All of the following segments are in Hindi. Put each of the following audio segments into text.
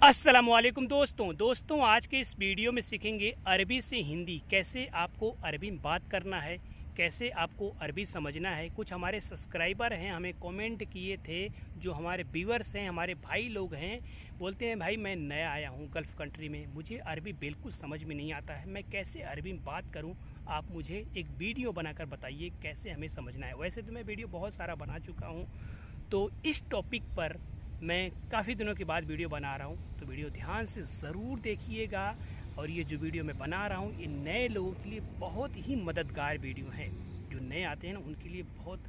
अस्सलामुअलैकुम दोस्तों आज के इस वीडियो में सीखेंगे अरबी से हिंदी। कैसे आपको अरबी में बात करना है, कैसे आपको अरबी समझना है। कुछ हमारे सब्सक्राइबर हैं, हमें कमेंट किए थे, जो हमारे व्यूअर्स हैं, हमारे भाई लोग हैं, बोलते हैं भाई मैं नया आया हूँ गल्फ़ कंट्री में, मुझे अरबी बिल्कुल समझ में नहीं आता है, मैं कैसे अरबी में बात करूँ, आप मुझे एक वीडियो बनाकर बताइए कैसे हमें समझना है। वैसे तो मैं वीडियो बहुत सारा बना चुका हूँ, तो इस टॉपिक पर मैं काफ़ी दिनों के बाद वीडियो बना रहा हूँ, तो वीडियो ध्यान से ज़रूर देखिएगा। और ये जो वीडियो मैं बना रहा हूँ ये नए लोगों के लिए बहुत ही मददगार वीडियो है। जो नए आते हैं ना उनके लिए बहुत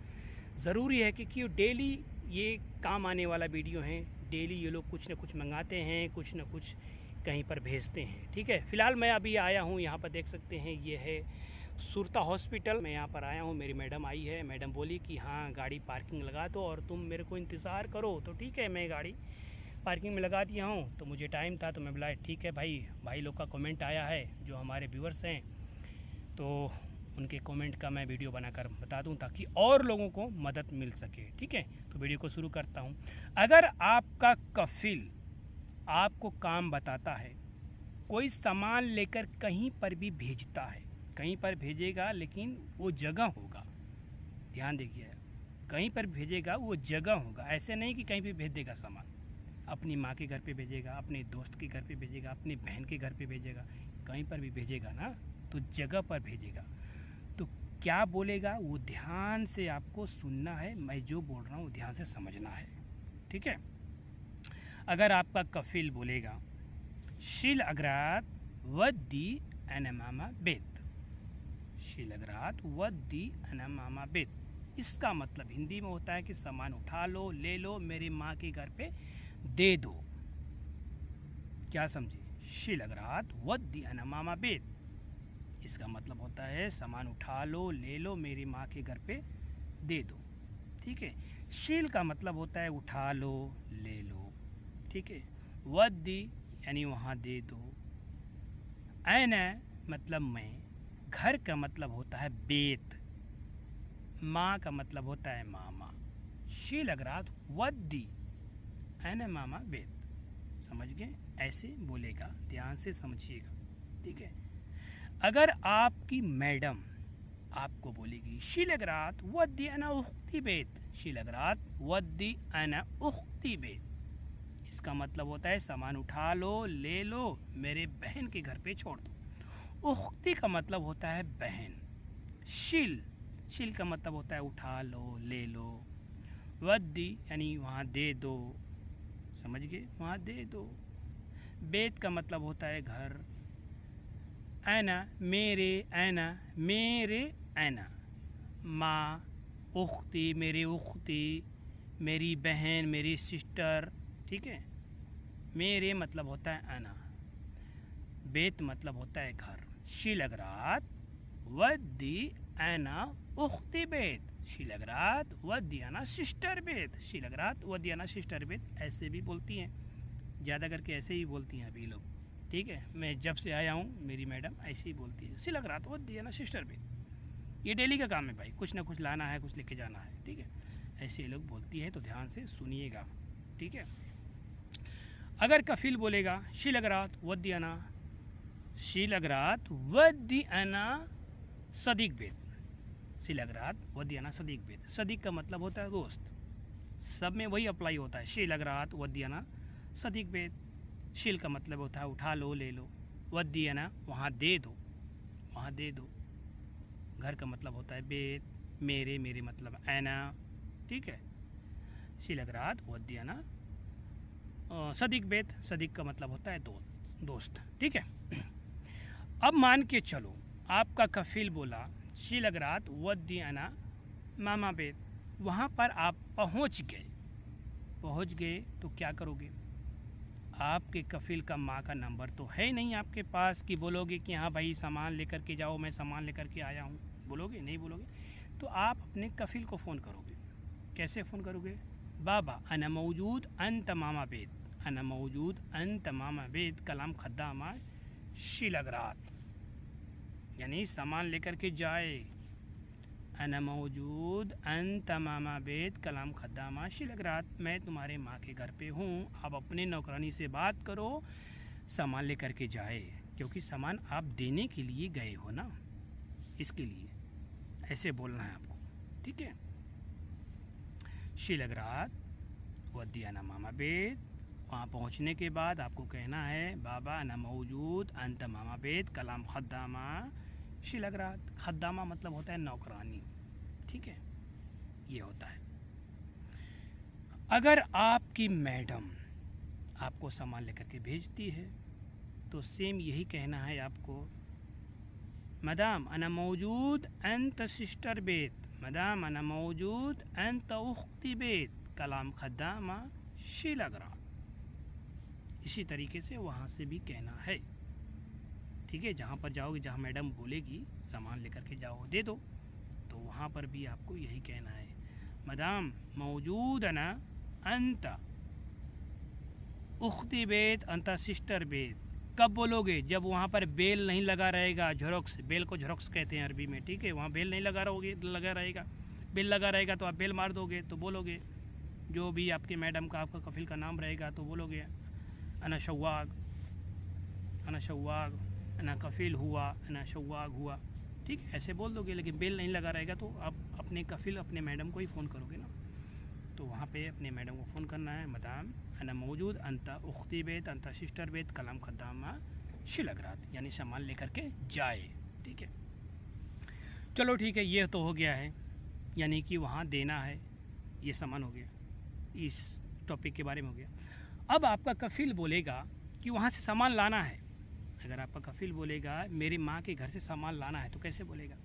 ज़रूरी है, क्योंकि डेली ये काम आने वाला वीडियो है। डेली ये लोग कुछ ना कुछ मंगाते हैं, कुछ ना कुछ कहीं पर भेजते हैं। ठीक है, फ़िलहाल मैं अभी आया हूँ, यहाँ पर देख सकते हैं ये है सुरता हॉस्पिटल। मैं यहाँ पर आया हूँ, मेरी मैडम आई है। मैडम बोली कि हाँ गाड़ी पार्किंग लगा दो और तुम मेरे को इंतज़ार करो। तो ठीक है, मैं गाड़ी पार्किंग में लगा दिया हूँ। तो मुझे टाइम था तो मैं बोला ठीक है भाई लोग का कमेंट आया है, जो हमारे व्यूअर्स हैं, तो उनके कमेंट का मैं वीडियो बनाकर बता दूं ताकि और लोगों को मदद मिल सके। ठीक है, तो वीडियो को शुरू करता हूँ। अगर आपका कफिल आपको काम बताता है, कोई सामान लेकर कहीं पर भी भेजता है, कहीं पर भेजेगा लेकिन वो जगह होगा, ध्यान देखिए, कहीं पर भेजेगा वो जगह होगा। ऐसे नहीं कि कहीं भी भेज देगा सामान, अपनी माँ के घर पे भेजेगा, अपने दोस्त के घर पे भेजेगा, अपनी बहन के घर पे भेजेगा, कहीं पर भी भेजेगा ना तो जगह पर भेजेगा। तो क्या बोलेगा वो ध्यान से आपको सुनना है, मैं जो बोल रहा हूँ ध्यान से समझना है। ठीक है, अगर आपका कफिल बोलेगा शिल अगरात वद्दी अनमामा बेत, शिल अगरात वद्दी अनमामा बेत, इसका मतलब हिंदी में होता है कि सामान उठा लो, ले लो, मेरी माँ के घर पे दे दो। क्या समझे? शिल अगरात वद्दी अनमामा बेत, इसका मतलब होता है सामान उठा लो, ले लो, मेरी माँ के घर पे दे दो। ठीक है, शील का मतलब होता है उठा लो, ले लो। ठीक है, वद्दी यानी वहाँ दे दो। ऐना मतलब मैं, घर का मतलब होता है बेत, माँ का मतलब होता है मामा। शील अगरात वद्दी ऐना मामा बेत, समझ गए? ऐसे बोलेगा, ध्यान से समझिएगा। ठीक है, अगर आपकी मैडम आपको बोलेगी शिलगरात वद्दी अना उख्ती बेत, शिलगरात वद्दी अना उख्ती बेत, इसका मतलब होता है सामान उठा लो, ले लो, मेरे बहन के घर पे छोड़ दो। उख्ती का मतलब होता है बहन। शिल का मतलब होता है उठा लो, ले लो। वद्दी यानी वहाँ दे दो, समझ गए? वहाँ दे दो। बेत का मतलब होता है घर। ऐना मेरे ऐना, माँ, उख्ती मेरी उख्ती, मेरी बहन, मेरी सिस्टर। ठीक है, मेरे मतलब होता है ऐना, बेत मतलब होता है घर। शिलगरात वद्दी ऐना उख्ती बेत, शिलगरात वद्दी ऐना सिस्टर बेत, शिलगरात वद्दी ऐना सिस्टर बेत, ऐसे भी बोलती हैं, ज़्यादा करके ऐसे ही बोलती हैं अभी लोग। ठीक है, मैं जब से आया हूँ मेरी मैडम ऐसे ही बोलती है, सिलक रात वो दिया ना सिस्टर भी। ये डेली का काम है भाई, कुछ ना कुछ लाना है, कुछ लेके जाना है। ठीक है, ऐसे ये लोग बोलती है, तो ध्यान से सुनिएगा। ठीक है, अगर कफिल बोलेगा शिलक रात वो दिया ना, शिलक रात वो दिया ना सदीक बेत, शिलक रात वो दिया ना सदीक बेत, सदीक का मतलब होता है दोस्त, सब में वही अप्लाई होता है। शिलक रात वो दिया ना सदीक बेत, शील का मतलब होता है उठा लो, ले लो। वद्दी ना वहाँ दे दो, वहाँ दे दो। घर का मतलब होता है बेत, मेरे मतलब ऐना। ठीक है, शीलगरात वद्दी ना सदीक बेत, सदीक का मतलब होता है दोस्त। ठीक है, अब मान के चलो आपका कफिल बोला शीलगरात वद्दी ना मामा बेत, वहाँ पर आप पहुँच गए तो क्या करोगे? आपके कफिल का माँ का नंबर तो है नहीं आपके पास कि बोलोगे कि हाँ भाई सामान लेकर के जाओ, मैं सामान लेकर के आया हूँ, बोलोगे? नहीं बोलोगे। तो आप अपने कफिल को फ़ोन करोगे। कैसे फ़ोन करोगे? बाबा अना मौजूद अंत मामा बेद, अना मौजूद अंत मामा बेद, कलाम खद्दामा शिलगरात, यानी सामान लेकर के जाए, अना मौजूद अंत मामा बेत कलाम खद्दामा शिलगरात, मैं तुम्हारे माँ के घर पे हूँ, आप अपने नौकरानी से बात करो, सामान लेकर के जाए, क्योंकि सामान आप देने के लिए गए हो ना, इसके लिए ऐसे बोलना है आपको, ठीक है। शिलगरात वदियाना मामा बेत, वहाँ पहुँचने के बाद आपको कहना है बाबा अना मौजूद अंत मामा बेत कलाम खद्दामा शिलगरात। खद्दामा मतलब होता है नौकरानी, ठीक है, ये होता है। अगर आपकी मैडम आपको सामान लेकर के भेजती है तो सेम यही कहना है आपको, मदाम अना मौजूद अंत सिस्टर बेत, मदाम अना मौजूद अंत उख्ती बेत कलाम खद्दामा शिलगरात। इसी तरीके से वहाँ से भी कहना है, ठीक है। जहाँ पर जाओगे, जहाँ मैडम बोलेगी सामान लेकर के जाओ दे दो, तो वहाँ पर भी आपको यही कहना है, मदाम मौजूद अना अंत उख्ती बेत अंत सिस्टर बेत। कब बोलोगे? जब वहाँ पर बेल नहीं लगा रहेगा, झरोक्स, बेल को झरोक्स कहते हैं अरबी में, ठीक है। वहाँ बेल नहीं लगा रहेगा, बेल लगा रहेगा तो आप बेल मार दोगे, तो बोलोगे जो भी आपके मैडम का, आपका कफिल का नाम रहेगा, तो बोलोगे अना शवाग, अना शवाग, अना कफिल हुआ, अना शवाग हुआ, ठीक है, ऐसे बोल दोगे। लेकिन बेल नहीं लगा रहेगा तो आप अपने कफिल, अपने मैडम को ही फ़ोन करोगे ना, तो वहाँ पे अपने मैडम को फ़ोन करना है, मदाम अना मौजूद अंत उख्ती बेत अंत सिस्टर बेत कलाम खद्दामा शिलगरात, यानी सामान लेकर के जाए, ठीक है। चलो ठीक है, ये तो हो गया है, यानी कि वहाँ देना है, ये सामान हो गया, इस टॉपिक के बारे में हो गया। अब आपका कफिल बोलेगा कि वहाँ से सामान लाना है। अगर आपका कफिल बोलेगा मेरी माँ के घर से सामान लाना है, तो कैसे बोलेगा?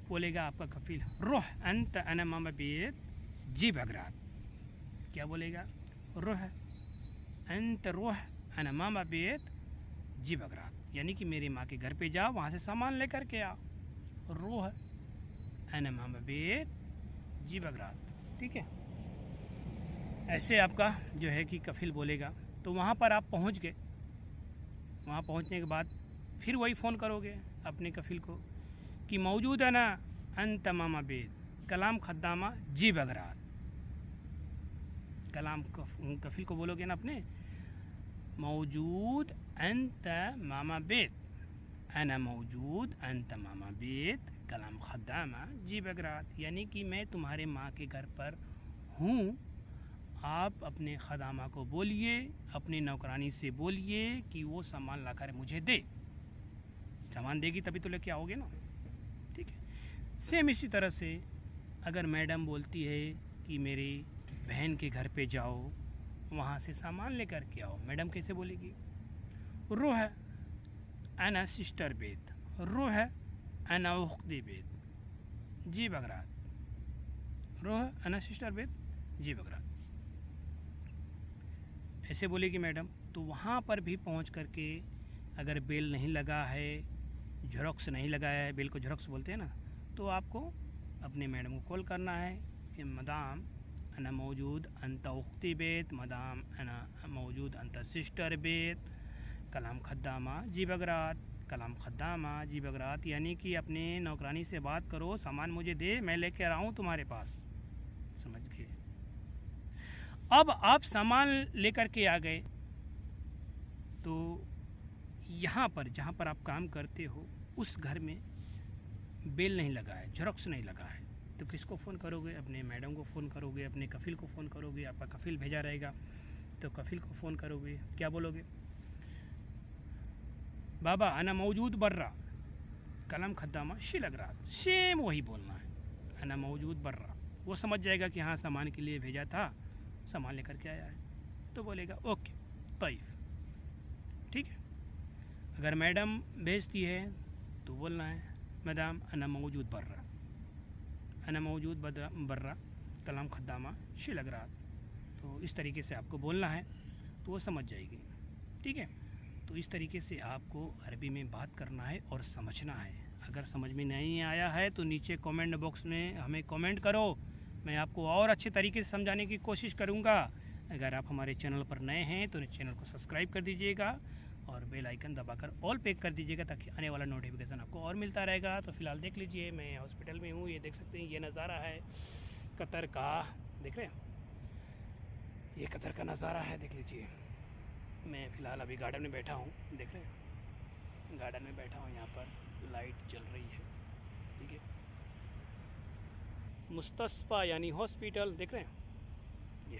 बोलेगा आपका कफिल रोह अंत अना मामा बेत जी बगरात। क्या बोलेगा? रोह अंत रोह अना मामा बेत जी बगरात, यानी कि मेरी माँ के घर पे जाओ, वहाँ से सामान लेकर के आओ। रोह अना मामा बेत जी बगरात, ठीक है। ऐसे आपका जो है कि कफिल बोलेगा, तो वहाँ पर आप पहुँच गए। वहाँ पहुँचने के बाद फिर वही फ़ोन करोगे अपने कफिल को कि मौजूद है ना अंत मामा बेत कलाम खद्दामा जी बगरात। कलाम कफिल को बोलोगे ना अपने, मौजूद अंत मामा बेत, अना मौजूद अंत मामा बेत कलाम खद्दामा जी बगरात, यानी कि मैं तुम्हारे माँ के घर पर हूँ, आप अपने खदामा को बोलिए, अपनी नौकरानी से बोलिए कि वो सामान लाकर मुझे दे। सामान देगी तभी तो लेके आओगे ना, ठीक है। सेम इसी तरह से अगर मैडम बोलती है कि मेरी बहन के घर पे जाओ, वहाँ से सामान लेकर के आओ, मैडम कैसे बोलेगी? रोह अना सिस्टर बेत, रोह अना उख्ती बेत जी बगरात, रोह अना सिस्टर बेत जी बगरात, ऐसे बोलेगी मैडम। तो वहाँ पर भी पहुँच करके अगर बेल नहीं लगा है, झरोक्स नहीं लगाया है, बेल को झरोक्स बोलते हैं ना, तो आपको अपने मैडम को कॉल करना है कि मदाम अना मौजूद अंत उख्ती बेत, मदाम अना मौजूद अंत सिस्टर बेत कलाम खद्दामा जी बगरात, कलाम खद्दामा जी बगरात, यानी कि अपने नौकरानी से बात करो, सामान मुझे दे, मैं लेकर आऊँ तुम्हारे पास, समझ के। अब आप सामान लेकर के आ गए, तो यहाँ पर जहाँ पर आप काम करते हो उस घर में बेल नहीं लगा है, झरोक्स नहीं लगा है, तो किसको फ़ोन करोगे? अपने मैडम को फ़ोन करोगे, अपने कफिल को फ़ोन करोगे, आपका कफिल भेजा रहेगा तो कफिल को फ़ोन करोगे। क्या बोलोगे? बाबा अना मौजूद बर्रा कलम खद्दामा शिलगरात, सेम वही बोलना है, अना मौजूद बर्रा। वो समझ जाएगा कि हाँ सामान के लिए भेजा था, सामान लेकर के आया है, तो बोलेगा ओके तैफ, ठीक है। अगर मैडम भेजती है तो बोलना है मैडम अना मौजूद बर्रा, अना मौजूद बर्रा कलाम खद्दामा शिलगरात। तो इस तरीके से आपको बोलना है तो वो समझ जाएगी, ठीक है। तो इस तरीके से आपको अरबी में बात करना है और समझना है। अगर समझ में नहीं आया है तो नीचे कमेंट बॉक्स में हमें कमेंट करो, मैं आपको और अच्छे तरीके से समझाने की कोशिश करूँगा। अगर आप हमारे चैनल पर नए हैं तो चैनल को सब्सक्राइब कर दीजिएगा और बेल आइकन दबाकर ऑल पे कर दीजिएगा ताकि आने वाला नोटिफिकेशन आपको और मिलता रहेगा। तो फिलहाल देख लीजिए, मैं हॉस्पिटल में हूँ। ये देख सकते हैं, ये नज़ारा है कतर का, देख रहे हैं, ये कतर का नज़ारा है, देख लीजिए। मैं फ़िलहाल अभी गार्डन में बैठा हूँ, देख रहे हैं, गार्डन में बैठा हूँ, यहाँ पर लाइट जल रही है, ठीक है। मुस्तशफ़ा यानी हॉस्पिटल, देख रहे हैं ये।